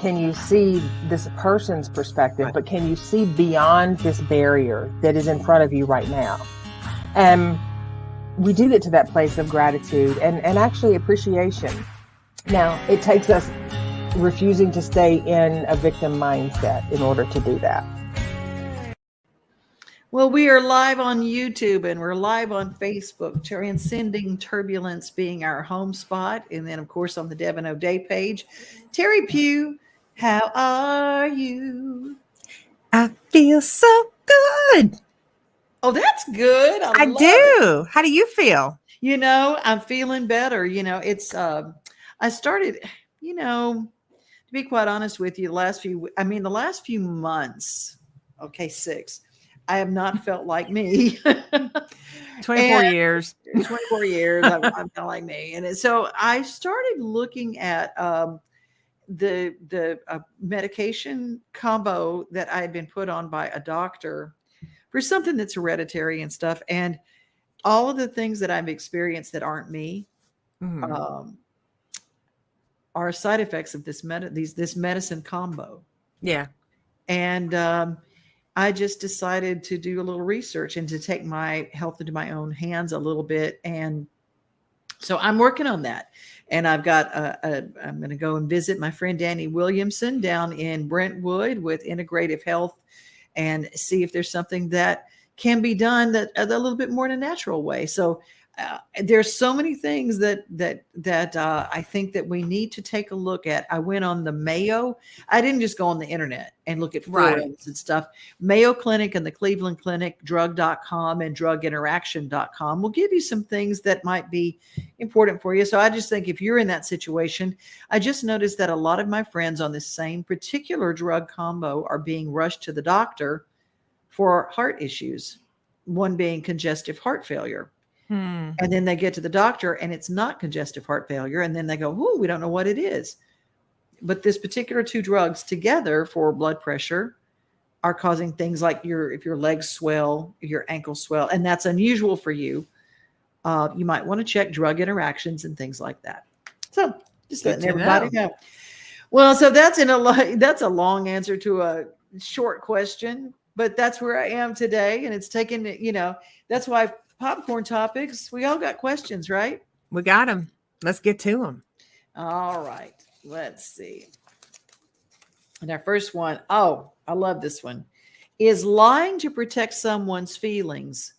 can you see this person's perspective, Right. but can you see beyond this barrier that is in front of you right now? And we do get to that place of gratitude and actually appreciation. Now, it takes us refusing to stay in a victim mindset in order to do that. Well, we are live on YouTube and we're live on Facebook, Transcending Turbulence being our home spot. And then, of course, on the Devon O'Day page. Teri Pugh, how are you? I feel so good. Oh, that's good. I love do. it. How do you feel? I'm feeling better. It's, I started, to be quite honest with you, the last few months, okay, 6, I have not felt like me. 24 years. 24 years, I've felt like me. And so I started looking at the medication combo that I had been put on by a doctor for something that's hereditary and stuff. And all of the things that I've experienced that aren't me are side effects of this medicine combo. Yeah. And I just decided to do a little research and to take my health into my own hands a little bit. And so I'm working on that. And I've got I'm going to go and visit my friend Danny Williamson down in Brentwood with Integrative Health and see if there's something that can be done that a little bit more in a natural way. So there's so many things that I think that we need to take a look at. I went on the Mayo. I didn't just go on the internet and look at forums and stuff. Mayo Clinic and the Cleveland Clinic, drug.com and druginteraction.com will give you some things that might be important for you. So I just think if you're in that situation, I just noticed that a lot of my friends on this same particular drug combo are being rushed to the doctor for heart issues, one being congestive heart failure. And then they get to the doctor and it's not congestive heart failure. And then they go, oh, we don't know what it is. But this particular 2 drugs together for blood pressure are causing things like if your legs swell, your ankles swell, and that's unusual for you. You might want to check drug interactions and things like that. So just letting everybody know. Well, so that's a long answer to a short question, but that's where I am today. And it's taken, that's why popcorn topics. We all got questions, right? We got them. Let's get to them. All right. Let's see. And our first one, I love this one. Is lying to protect someone's feelings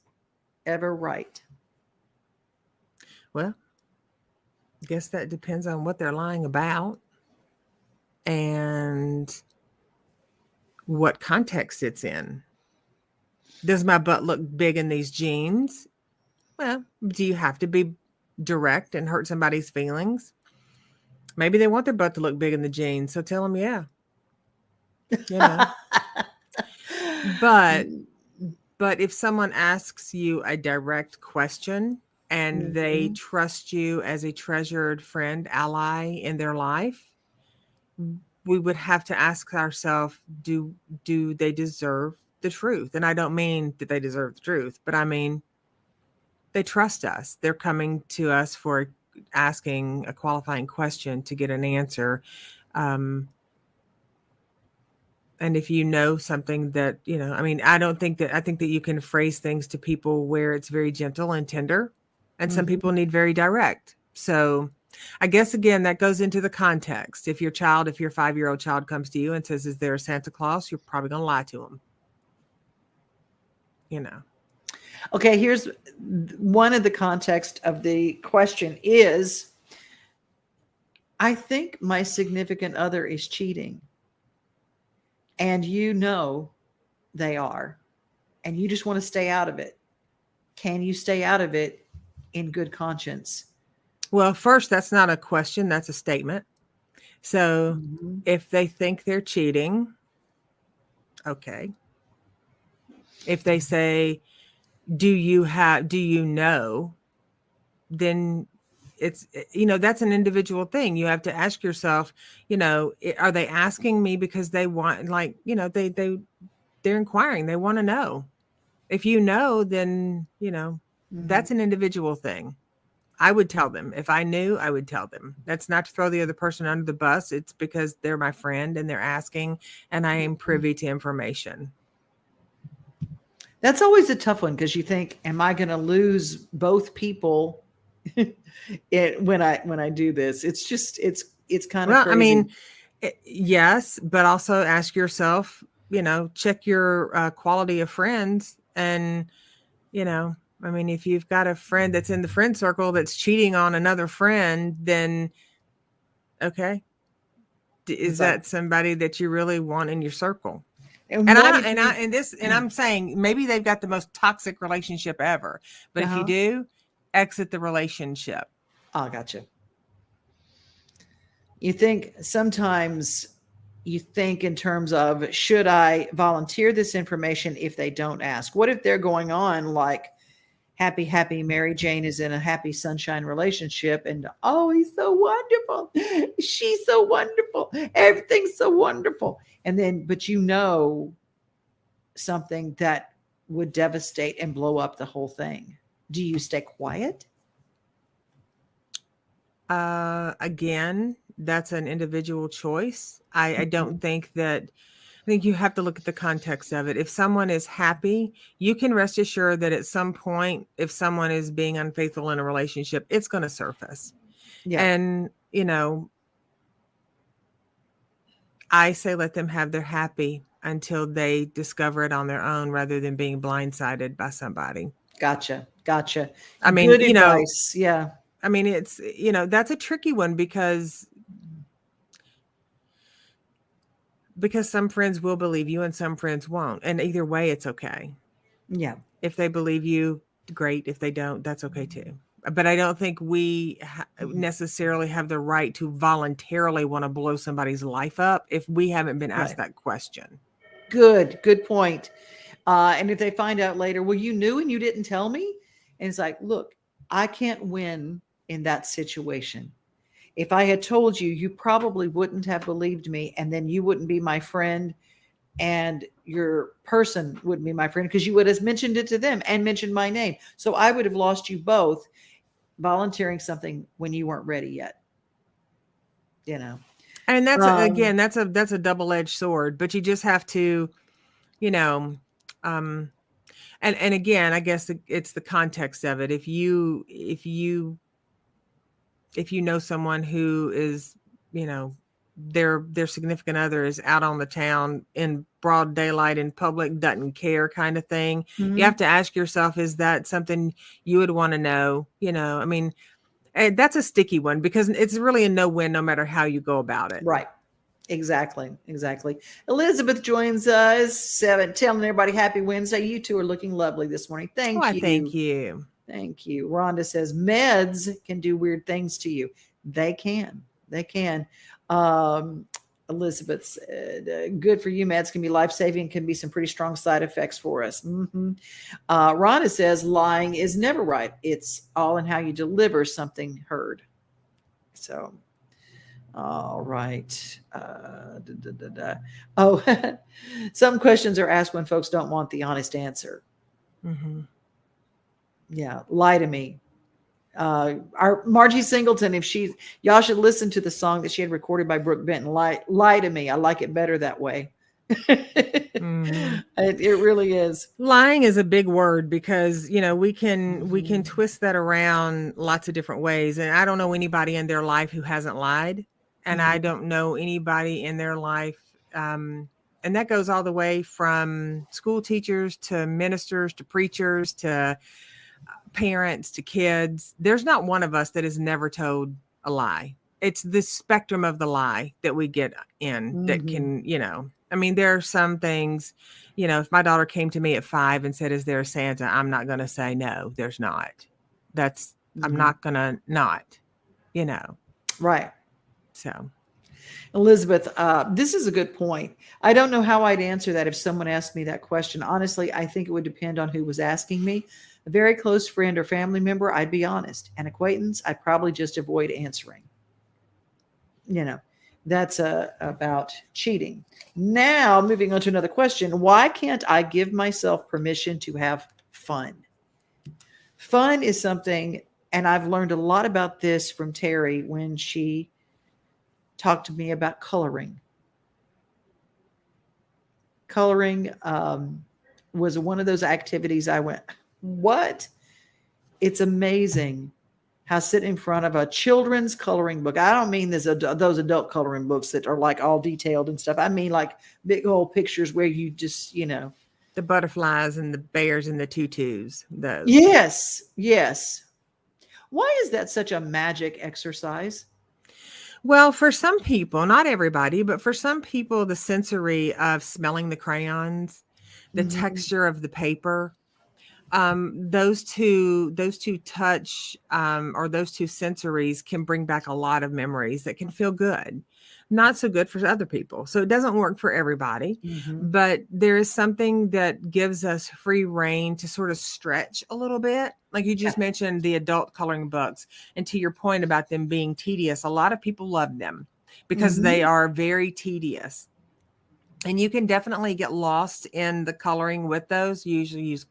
ever right? Well, I guess that depends on what they're lying about and what context it's in. Does my butt look big in these jeans? Well, do you have to be direct and hurt somebody's feelings? Maybe they want their butt to look big in the jeans, so tell them, yeah. But if someone asks you a direct question and they trust you as a treasured friend, ally in their life, we would have to ask ourselves, do they deserve the truth? And I don't mean that they deserve the truth, but I mean, they trust us. They're coming to us for asking a qualifying question to get an answer. And if you know something that, I think that you can phrase things to people where it's very gentle and tender, and some people need very direct. So I guess, again, that goes into the context. If your 5-year-old child comes to you and says, is there a Santa Claus? You're probably going to lie to them. Okay, here's one of the context of the question is, I think my significant other is cheating. And they are. And you just want to stay out of it. Can you stay out of it in good conscience? Well, first, that's not a question. That's a statement. So if they think they're cheating, okay. If they say, do you know, then it's, that's an individual thing. You have to ask yourself, are they asking me because they want, they're inquiring, they want to know. If then, that's an individual thing. I would tell them. If I knew, I would tell them. That's not to throw the other person under the bus. It's because they're my friend and they're asking, and I am privy to information. That's always a tough one because you think, am I going to lose both people when I do this? It's just it's kind of crazy. I mean, yes, but also ask yourself, check your quality of friends. And, I mean, if you've got a friend that's in the friend circle that's cheating on another friend, then okay. Is that somebody that you really want in your circle? I'm saying maybe they've got the most toxic relationship ever, but if you do, exit the relationship. Oh, gotcha. You think sometimes you think in terms of, should I volunteer this information if they don't ask? What if they're going on like happy Mary Jane is in a happy sunshine relationship and, oh, he's so wonderful. She's so wonderful. Everything's so wonderful. And then, but something that would devastate and blow up the whole thing. Do you stay quiet? Again, that's an individual choice. I don't think that, I think you have to look at the context of it. If someone is happy, you can rest assured that at some point, if someone is being unfaithful in a relationship, it's going to surface. Yeah. And, I say, let them have their happy until they discover it on their own rather than being blindsided by somebody. Gotcha. I mean, good advice. Yeah. I mean, it's, that's a tricky one because some friends will believe you and some friends won't. And either way, it's okay. Yeah. If they believe you, great. If they don't, that's okay too. But I don't think we necessarily have the right to voluntarily want to blow somebody's life up if we haven't been asked that question. Good point. And if they find out later, well, you knew and you didn't tell me. And it's like, look, I can't win in that situation. If I had told you, you probably wouldn't have believed me, and then you wouldn't be my friend, and your person wouldn't be my friend because you would have mentioned it to them and mentioned my name. So I would have lost you both volunteering something when you weren't ready yet. And that's again, that's a double-edged sword, but you just have to, and again, I guess it's the context of it. If you know someone who is, their significant other is out on the town in broad daylight in public, doesn't care kind of thing. Mm-hmm. You have to ask yourself, is that something you would want to know? I mean, that's a sticky one because it's really a no-win no matter how you go about it. Right. Exactly. Elizabeth joins us, 7, telling everybody happy Wednesday. You two are looking lovely this morning. Thank you. Thank you. Thank you. Rhonda says meds can do weird things to you. They can. Elizabeth said, good for you. Meds can be life-saving, can be some pretty strong side effects for us. Mm-hmm. Rhonda says lying is never right. It's all in how you deliver something heard. So, all right. Oh, some questions are asked when folks don't want the honest answer. Mm-hmm. Yeah, lie to me. Our Margie Singleton, y'all should listen to the song that she had recorded by Brooke Benton. Lie to me. I like it better that way. Mm-hmm. It really is. Lying is a big word because we can twist that around lots of different ways. And I don't know anybody in their life who hasn't lied, and I don't know anybody in their life. And that goes all the way from school teachers to ministers to preachers to parents to kids. There's not one of us that has never told a lie. It's the spectrum of the lie that we get in that can, I mean, there are some things, if my daughter came to me at 5 and said, is there a Santa? I'm not going to say no, there's not. I'm not going to not, Right. So Elizabeth, this is a good point. I don't know how I'd answer that if someone asked me that question. Honestly, I think it would depend on who was asking me. A very close friend or family member, I'd be honest. An acquaintance, I'd probably just avoid answering. That's about cheating. Now, moving on to another question. Why can't I give myself permission to have fun? Fun is something And I've learned a lot about this from Teri when she talked to me about coloring. Coloring was one of those activities I went, what? It's amazing how sitting in front of a children's coloring book. I don't mean those adult coloring books that are like all detailed and stuff. I mean like big old pictures where you just, The butterflies and the bears and the tutus. Those. Yes, yes. Why is that such a magic exercise? Well, for some people, not everybody, but for some people, the sensory of smelling the crayons, the texture of the paper, those two touch or those two sensories can bring back a lot of memories that can feel good. Not so good for other people. So it doesn't work for everybody, but there is something that gives us free reign to sort of stretch a little bit. Like you just mentioned the adult coloring books, and to your point about them being tedious, a lot of people love them because they are very tedious. And you can definitely get lost in the coloring with those. You usually use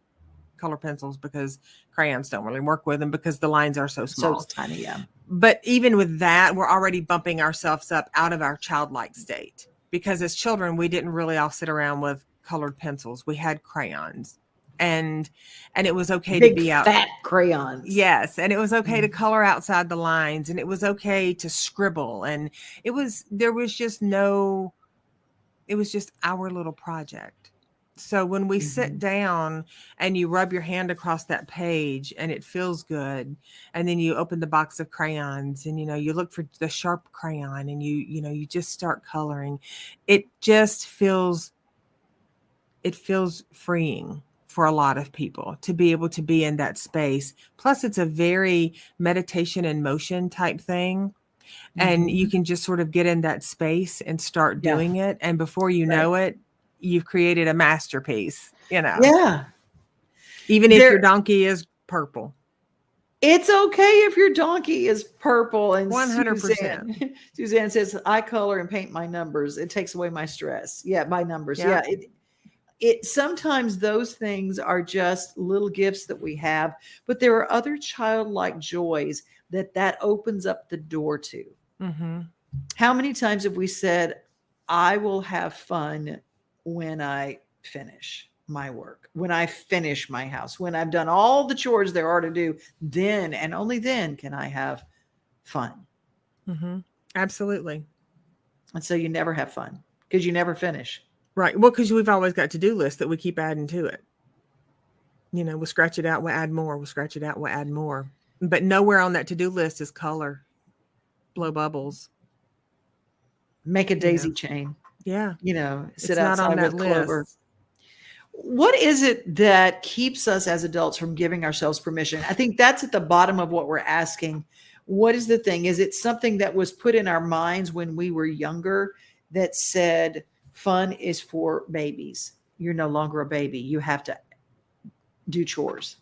color pencils because crayons don't really work with them because the lines are so small. So tiny, yeah. But even with that, we're already bumping ourselves up out of our childlike state, because as children, we didn't really all sit around with colored pencils. We had crayons, and it was okay Big, to be out. fat crayons. Yes. And it was okay to color outside the lines, and it was okay to scribble. And it was just our little project. So when we sit down and you rub your hand across that page and it feels good, and then you open the box of crayons and, you look for the sharp crayon and you just start coloring, it feels freeing for a lot of people to be able to be in that space. Plus it's a very meditation and motion type thing. And you can just sort of get in that space and start doing it. And before you know it, you've created a masterpiece, Yeah. Even if your donkey is purple. It's okay if your donkey is purple. And 100%. Suzanne says, I color and paint my numbers. It takes away my stress. Yeah, my numbers. Yeah. It sometimes those things are just little gifts that we have, but there are other childlike joys that opens up the door to. How many times have we said, I will have fun when I finish my work, when I finish my house, when I've done all the chores there are to do, then and only then can I have fun. Absolutely. And so you never have fun because you never finish. Right. Well, because we've always got to-do lists that we keep adding to it. We'll scratch it out, we'll add more. We'll scratch it out, we'll add more. But nowhere on that to-do list is color, blow bubbles, make a daisy chain. Yeah. Sit outside with clover. What is it that keeps us as adults from giving ourselves permission? I think that's at the bottom of what we're asking. What is the thing? Is it something that was put in our minds when we were younger that said fun is for babies? You're no longer a baby. You have to do chores.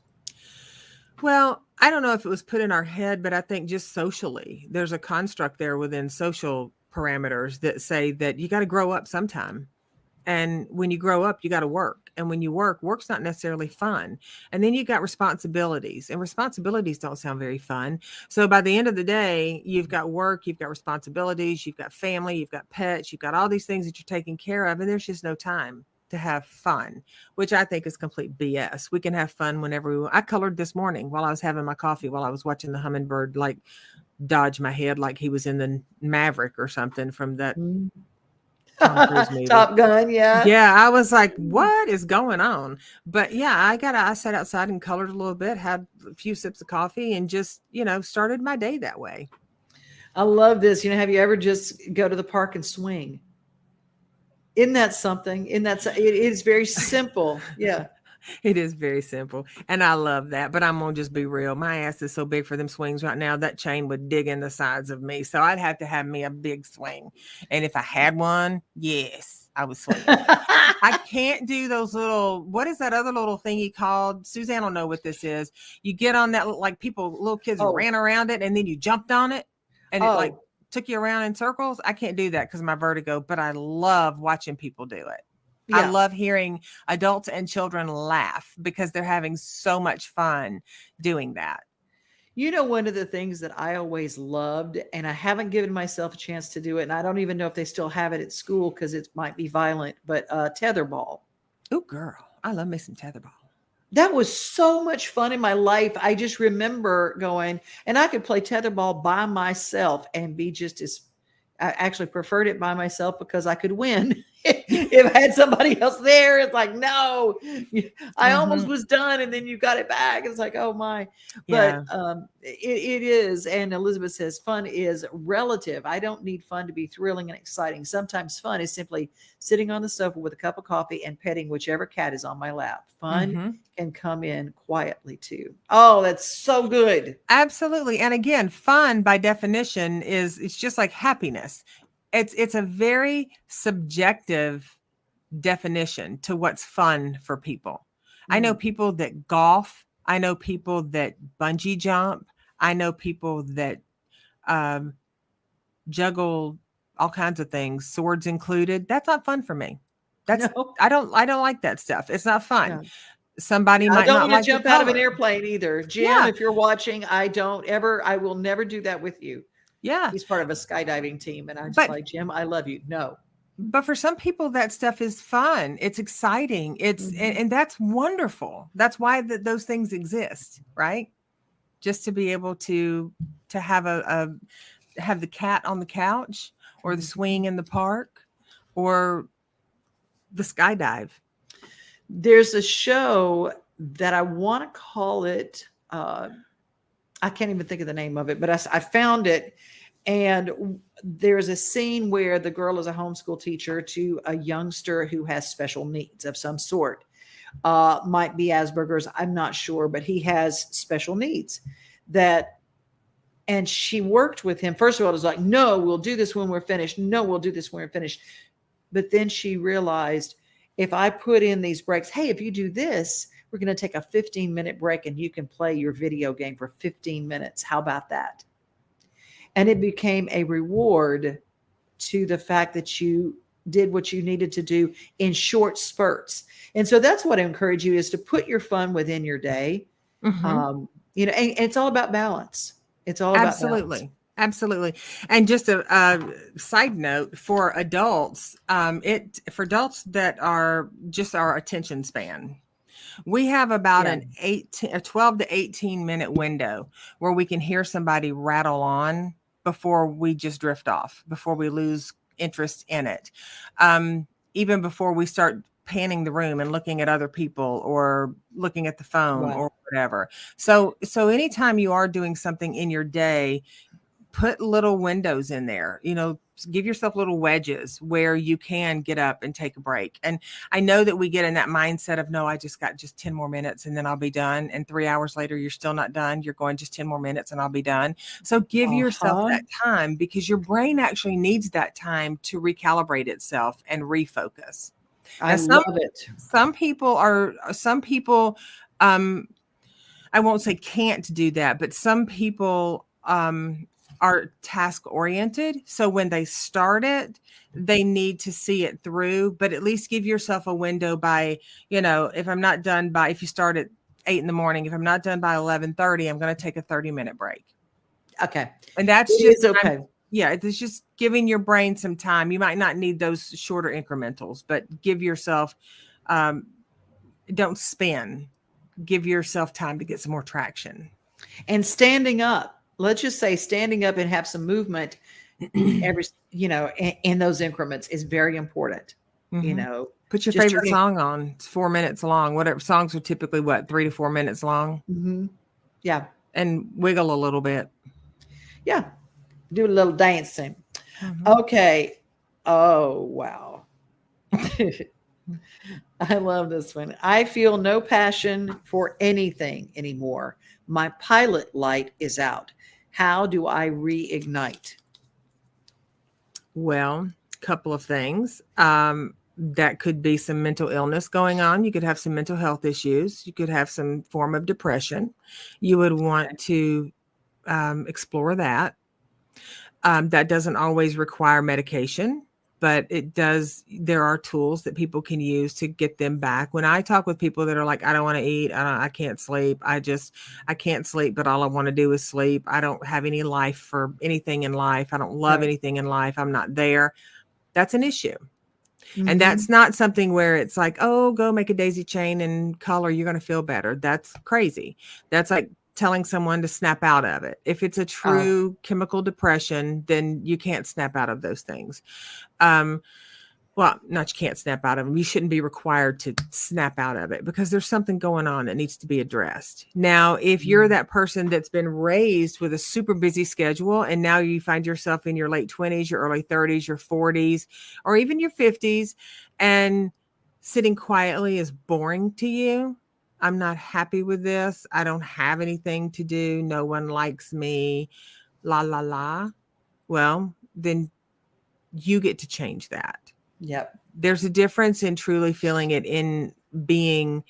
Well, I don't know if it was put in our head, but I think just socially, there's a construct there within social parameters that say that you got to grow up sometime. And when you grow up, you got to work. And when you work's not necessarily fun. And then you got responsibilities, and responsibilities don't sound very fun. So by the end of the day, you've got work, you've got responsibilities, you've got family, you've got pets, you've got all these things that you're taking care of. And there's just no time to have fun, which I think is complete BS. We can have fun whenever we want. I colored this morning while I was having my coffee, while I was watching the hummingbird like dodge my head like he was in the Maverick or something from that Tom Cruise movie. Top Gun, yeah. Yeah, I was like, what is going on? But yeah, I sat outside and colored a little bit, had a few sips of coffee, and just, started my day that way. I love this. Have you ever just go to the park and swing? Isn't that something? It is very simple. Yeah. It is very simple. And I love that. But I'm going to just be real. My ass is so big for them swings right now. That chain would dig in the sides of me. So I'd have to have me a big swing. And if I had one, yes, I would swing. I can't do those what is that other little thingy called? Suzanne will know what this is. You get on that, like little kids ran around it and then you jumped on it and it took you around in circles. I can't do that because of my vertigo, but I love watching people do it. Yeah. I love hearing adults and children laugh because they're having so much fun doing that. You know, one of the things that I always loved, and I haven't given myself a chance to do it, and I don't even know if they still have it at school because it might be violent, but tetherball. Oh, girl, I love me some tetherball. That was so much fun in my life. I just remember going, and I could play tetherball by myself and be just as, I actually preferred it by myself because I could win. If I had somebody else there, it's like, no, I almost was done. And then you got it back. It's like, oh my, but Yeah. it is. And Elizabeth says fun is relative. I don't need fun to be thrilling and exciting. Sometimes fun is simply sitting on the sofa with a cup of coffee and petting whichever cat is on my lap. Fun can come in quietly too. Oh, that's so good. Absolutely. And again, fun by definition it's just like happiness. It's a very subjective definition to what's fun for people. I know people that golf. I know people that bungee jump. I know people that juggle all kinds of things, swords included. That's not fun for me. That's No. I don't like that stuff. It's not fun. Yeah. Somebody I might don't not want like to the jump out of an color. airplane either. Jim, Yeah. if you're watching, I will never do that with you. Yeah. He's part of a skydiving team. And I'm just But- like, Jim, I love you. No. But for some people, that stuff is fun. It's exciting. And that's wonderful. That's why those things exist, right? Just to be able to have have the cat on the couch, or the swing in the park, or the skydive. There's a show that I want to call it. I can't even think of the name of it, but I found it. And there's a scene where the girl is a homeschool teacher to a youngster who has special needs of some sort. Might be Asperger's, I'm not sure, but he has special needs and she worked with him. First of all, it was like, no, we'll do this when we're finished. No, we'll do this when we're finished. But then she realized, if I put in these breaks, hey, if you do this, we're going to take a 15-minute break and you can play your video game for 15 minutes. How about that? And it became a reward to the fact that you did what you needed to do in short spurts. And so that's what I encourage you, is to put your fun within your day. And it's all about balance. It's all about balance. Absolutely. And just a side note for adults, for adults that are just our attention span, we have about a 12 to 18 minute window where we can hear somebody rattle on before we just drift off, before we lose interest in it. Even before we start panning the room and looking at other people or looking at the phone or whatever. So anytime you are doing something in your day, put little windows in there, give yourself little wedges where you can get up and take a break. And I know that we get in that mindset of, no, I just got 10 more minutes and then I'll be done. And 3 hours later, you're still not done. You're going just 10 more minutes and I'll be done. So give yourself that time, because your brain actually needs that time to recalibrate itself and refocus. I love it. Some people, I won't say can't do that, but some people, are task oriented. So when they start it, they need to see it through, but at least give yourself a window by, if you start at 8 in the morning, if I'm not done by 11:30, I'm going to take a 30-minute break. Okay. And that's just okay. It's just giving your brain some time. You might not need those shorter incrementals, but give yourself, don't spin, give yourself time to get some more traction. And standing up. Let's just say standing up and have some movement in those increments is very important. Put your favorite song on. It's 4 minutes long. Whatever songs are typically 3 to 4 minutes long. Yeah. And wiggle a little bit. Yeah. Do a little dancing. Okay. Oh, wow. I love this one. I feel no passion for anything anymore. My pilot light is out. How do I reignite? Well, a couple of things. That could be some mental illness going on. You could have some mental health issues. You could have some form of depression. You would want to explore that. That doesn't always require medication, but there are tools that people can use to get them back. When I talk with people that are like, I don't want to eat, I can't sleep, I can't sleep, but all I want to do is sleep. I don't have any life for anything in life. I don't love anything in life. I'm not there. That's an issue. And that's not something where it's like, oh, go make a daisy chain and color, you're going to feel better. That's crazy. That's like telling someone to snap out of it. If it's a true chemical depression, then you can't snap out of those things. Well, not you can't snap out of them. You shouldn't be required to snap out of it because there's something going on that needs to be addressed. Now, if you're that person that's been raised with a super busy schedule and now you find yourself in your late 20s, your early 30s, your 40s, or even your 50s, and sitting quietly is boring to you, I'm not happy with this, I don't have anything to do, no one likes me, la, la, la. Well, then you get to change that. Yep. There's a difference in truly feeling it in being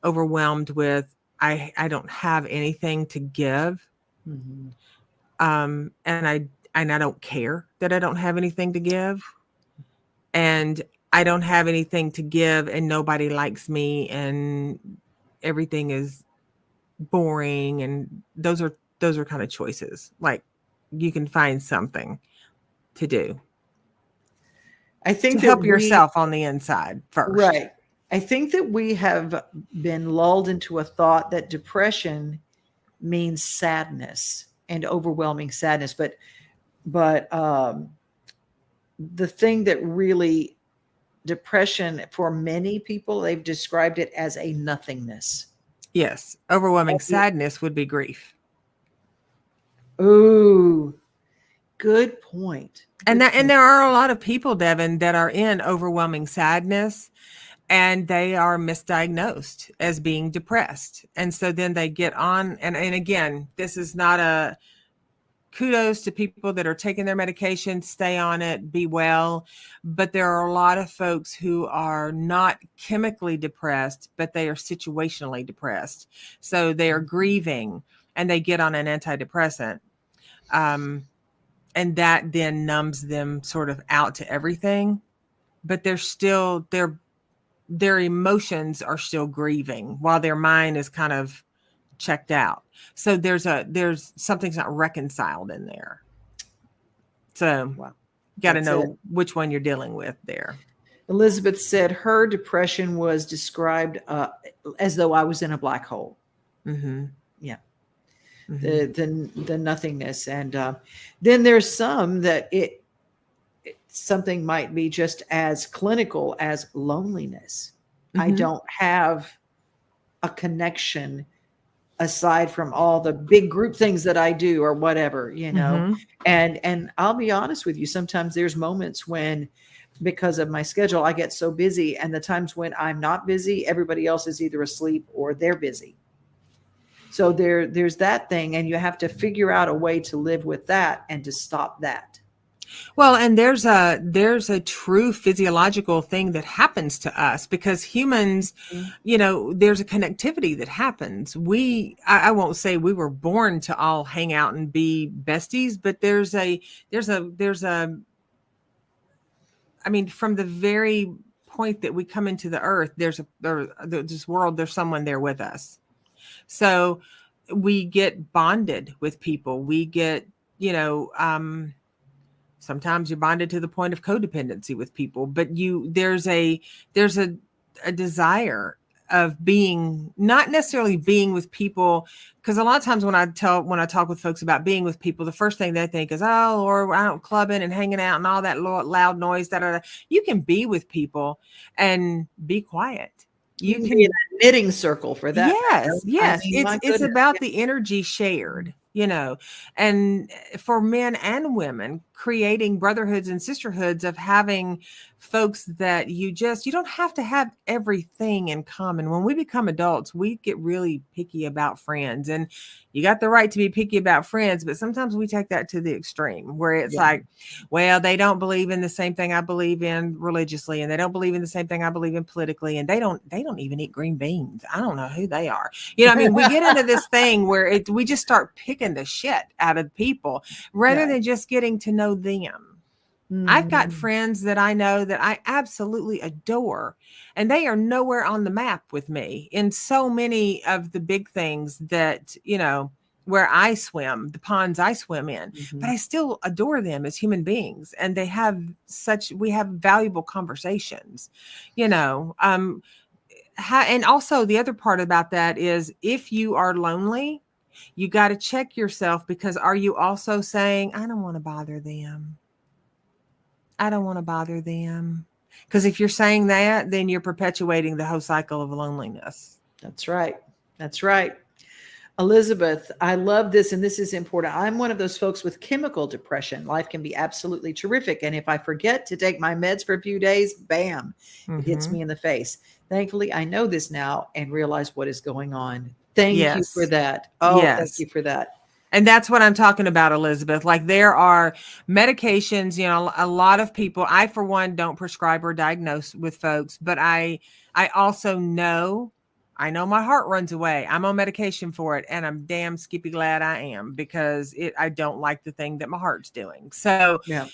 overwhelmed with, I don't have anything to give. And I don't care that I don't have anything to give. And I don't have anything to give and nobody likes me and everything is boring. And those are kind of choices. Like you can find something to do. I think to help yourself on the inside first. Right. I think that we have been lulled into a thought that depression means sadness and overwhelming sadness. But the thing that really depression for many people, they've described it as a nothingness. Yes. Overwhelming sadness would be grief. Ooh, good point. And there are a lot of people, Devon, that are in overwhelming sadness and they are misdiagnosed as being depressed. And so then they get on. And again, this is not a kudos to people that are taking their medication, stay on it, be well. But there are a lot of folks who are not chemically depressed, but they are situationally depressed. So they are grieving and they get on an antidepressant. And that then numbs them sort of out to everything, but they're still, their emotions are still grieving while their mind is kind of checked out. So there's something's not reconciled in there. So you got to know which one you're dealing with there. Elizabeth said her depression was described as though I was in a black hole. Mm-hmm. Yeah. The nothingness. And then there's some that something might be just as clinical as loneliness. I don't have a connection aside from all the big group things that I do or whatever, and I'll be honest with you. Sometimes there's moments when, because of my schedule, I get so busy, and the times when I'm not busy, everybody else is either asleep or they're busy. So there's that thing, and you have to figure out a way to live with that and to stop that. Well, and there's a true physiological thing that happens to us because humans, there's a connectivity that happens. I won't say we were born to all hang out and be besties, but there's from the very point that we come into the earth, there's this world, there's someone there with us. So we get bonded with people. We get, sometimes you're bonded to the point of codependency with people, but there's a desire of being, not necessarily being with people. Because a lot of times when I talk with folks about being with people, the first thing they think is, oh, or out clubbing and hanging out and all that loud noise. You can be with people and be be in a knitting circle for that. Yes. It's about the energy shared, and for men and women, creating brotherhoods and sisterhoods of having folks that you don't have to have everything in common. When we become adults, we get really picky about friends, and you got the right to be picky about friends, but sometimes we take that to the extreme where it's like, well, they don't believe in the same thing I believe in religiously, and they don't believe in the same thing I believe in politically, and they don't even eat green beans. I don't know who they are. We get into this thing where we just start picking the shit out of people rather than just getting to know them. I've got Mhm. friends that I know that I absolutely adore, and they are nowhere on the map with me in so many of the big things that, where I swim, the ponds I swim in, but Mhm. I still adore them as human beings. And we have valuable conversations, you know. And also the other part about that is if you are lonely, you got to check yourself, because are you also saying, I don't want to bother them? I don't want to bother them. Because if you're saying that, then you're perpetuating the whole cycle of loneliness. That's right. That's right. Elizabeth, I love this, and this is important. I'm one of those folks with chemical depression. Life can be absolutely terrific. And if I forget to take my meds for a few days, bam, it hits Mm-hmm. me in the face. Thankfully, I know this now and realize what is going on. Thank you for Yes. that. Oh, thank Yes. you for that. And that's what I'm talking about, Elizabeth. Like there are medications, a lot of people, I for one don't prescribe or diagnose with folks, but I also know, I know my heart runs away. I'm on medication for it, and I'm damn skippy glad I am, because I don't like the thing that my heart's doing. So, Yeah.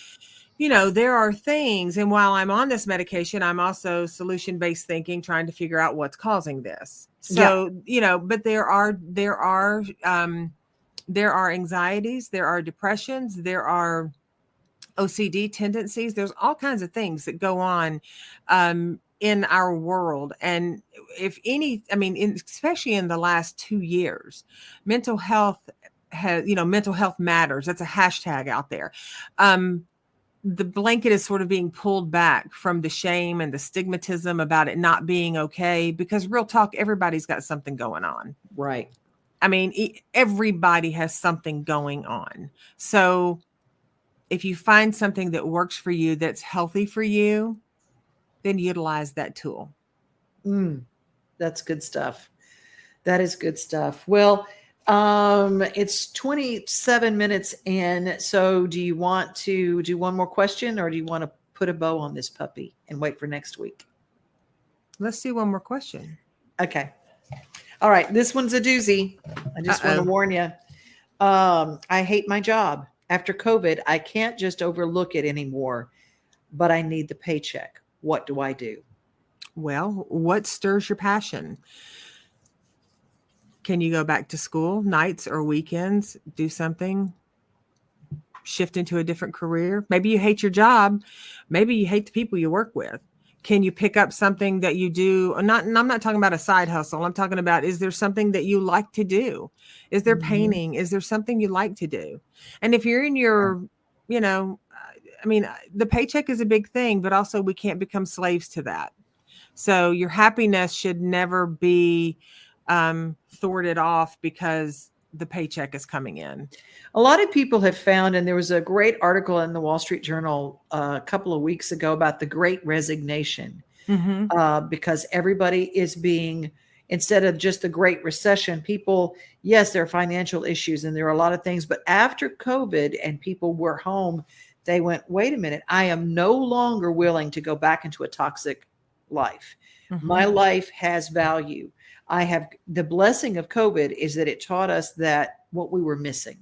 there are things, and while I'm on this medication, I'm also solution-based thinking, trying to figure out what's causing this. Yeah. So, but there are anxieties, there are depressions, there are OCD tendencies. There's all kinds of things that go on in our world. And especially in the last 2 years, mental health mental health matters. That's a hashtag out there. The blanket is sort of being pulled back from the shame and the stigmatism about it not being okay, because real talk, everybody's got something going on. Right. Everybody has something going on. So if you find something that works for you, that's healthy for you, then utilize that tool. That's good stuff. That is good stuff. Well, it's 27 minutes in. So do you want to do one more question, or do you want to put a bow on this puppy and wait for next week? Let's see one more question. Okay. All right. This one's a doozy. I just want to Uh-oh. warn you. I hate my job. After COVID, I can't just overlook it anymore, but I need the paycheck. What do I do? Well, what stirs your passion? Can you go back to school nights or weekends, do something, shift into a different career? Maybe you hate your job. Maybe you hate the people you work with. Can you pick up something that you do? And I'm not talking about a side hustle. I'm talking about, is there something that you like to do? Is there Mhm. painting? Is there something you like to do? And if you're in your, the paycheck is a big thing, but also we can't become slaves to that. So your happiness should never be thwarted off because the paycheck is coming in. A lot of people have found, and there was a great article in the Wall Street Journal a couple of weeks ago about the Great Resignation, Mm-hmm. because everybody is being, instead of just the Great Recession, people, yes, there are financial issues and there are a lot of things, but after COVID and people were home, they went, wait a minute, I am no longer willing to go back into a toxic life. Mm-hmm. My life has value. The blessing of COVID is that it taught us that what we were missing,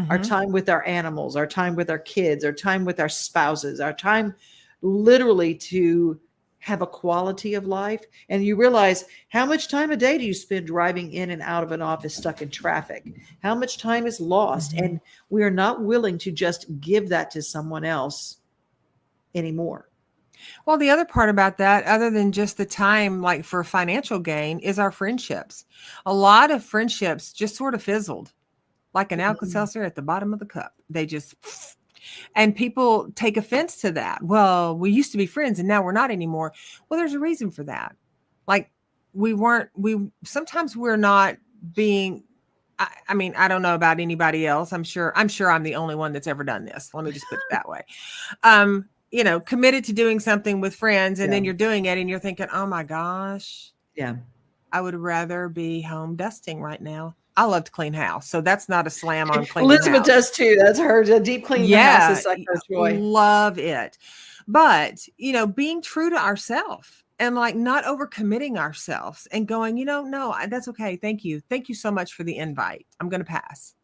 our Mm-hmm. time with our animals, our time with our kids, our time with our spouses, our time literally to have a quality of life. And you realize, how much time a day do you spend driving in and out of an office stuck in traffic? How much time is lost? Mm-hmm. And we are not willing to just give that to someone else anymore. Well, the other part about that, other than just the time, like for financial gain, is our friendships. A lot of friendships just sort of fizzled, like an Alka-Seltzer at the bottom of the cup. They just, and people take offense to that. Well, we used to be friends and now we're not anymore. Well, there's a reason for that. Like sometimes we're not being, I don't know about anybody else. I'm sure I'm the only one that's ever done this. Let me just put it that way. Committed to doing something with friends, and Yeah. then you're doing it and you're thinking, oh my gosh, Yeah. I would rather be home dusting right now. I love to clean house. So that's not a slam on cleaning Elizabeth house. does too. That's her. Deep cleaning the house Yeah, is like her joy. love it. But, being true to ourselves and like not overcommitting ourselves and going, no, that's okay. Thank you. Thank you so much for the invite. I'm going to pass,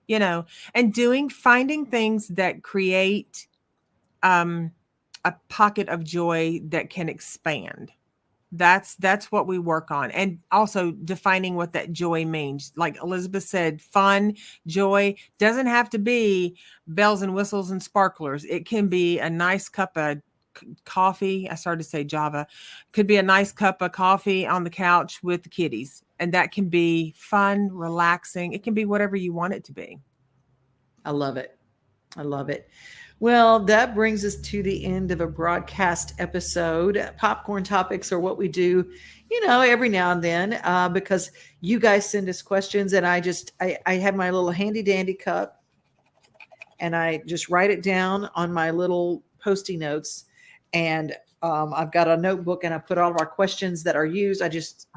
and finding things that create a pocket of joy that can expand. That's what we work on. And also defining what that joy means. Like Elizabeth said, fun, joy doesn't have to be bells and whistles and sparklers. It can be a nice cup of coffee. I started to say Java. Could be a nice cup of coffee on the couch with the kiddies. And that can be fun, relaxing. It can be whatever you want it to be. I love it. I love it. Well, that brings us to the end of a broadcast episode. Popcorn topics are what we do, every now and then, because you guys send us questions, and I have my little handy dandy cup, and I just write it down on my little Post-it notes, and I've got a notebook, and I put all of our questions that are used. I just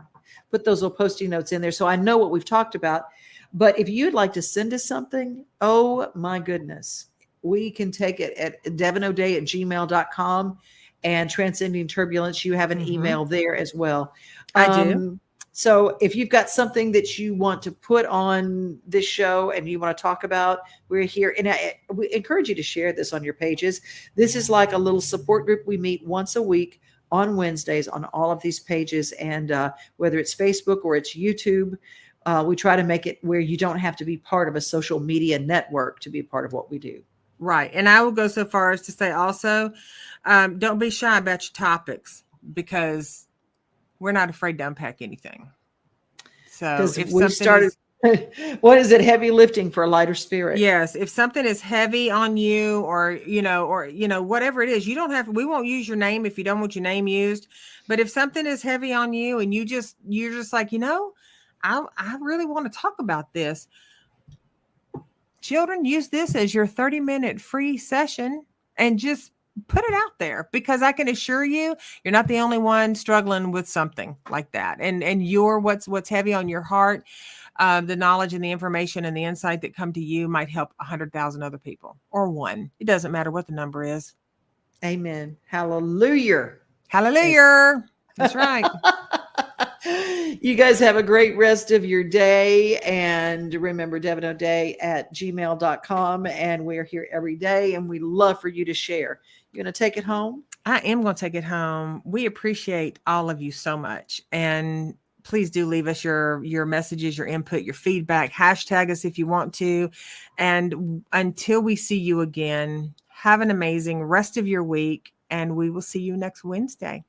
put those little Post-it notes in there so I know what we've talked about. But if you'd like to send us something, oh my goodness, we can take it at devonoday@gmail.com, and Transcending Turbulence. You have an email there as well. I do. So if you've got something that you want to put on this show and you want to talk about, we're here. And we encourage you to share this on your pages. This is like a little support group. We meet once a week on Wednesdays on all of these pages. And whether it's Facebook or it's YouTube, we try to make it where you don't have to be part of a social media network to be a part of what we do. Right. And I will go so far as to say also, don't be shy about your topics, because we're not afraid to unpack anything. So if we started, what is it? Heavy lifting for a lighter spirit. Yes. If something is heavy on you, or whatever it is, we won't use your name if you don't want your name used. But if something is heavy on you and you're just like, I really want to talk about this. Children, use this as your 30-minute free session and just put it out there, because I can assure you, you're not the only one struggling with something like that. And you're what's heavy on your heart. The knowledge and the information and the insight that come to you might help 100,000 other people, or one. It doesn't matter what the number is. Amen. Hallelujah. Hallelujah. That's right. You guys have a great rest of your day. And remember, devonoday@gmail.com. And we're here every day, and we love for you to share. You're going to take it home? I am going to take it home. We appreciate all of you so much. And please do leave us your messages, your input, your feedback. Hashtag us if you want to. And until we see you again, have an amazing rest of your week. And we will see you next Wednesday.